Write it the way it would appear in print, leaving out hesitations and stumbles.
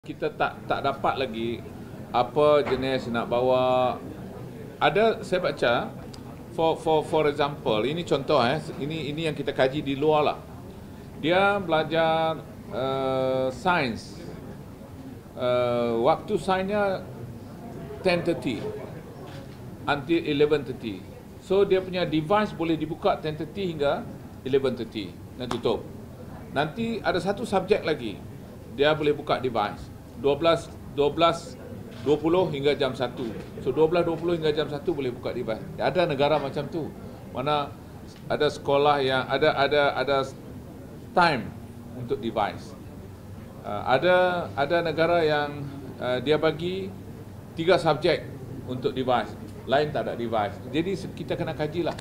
Kita tak dapat lagi apa jenis nak bawa. Ada saya baca for example, ini contoh ini yang kita kaji di luar lah. Dia belajar sains. Waktu sainsnya 10:30 until 11:30. So dia punya device boleh dibuka 10:30 hingga 11:30 dan tutup. Nanti ada satu subjek lagi, dia boleh buka device 12:20 hingga jam 1. So 12:20 hingga jam 1 boleh buka device. Ada negara macam tu, mana ada sekolah yang ada time untuk device. Ada negara yang dia bagi 3 subjek untuk device, lain tak ada device. Jadi kita kena kajilah.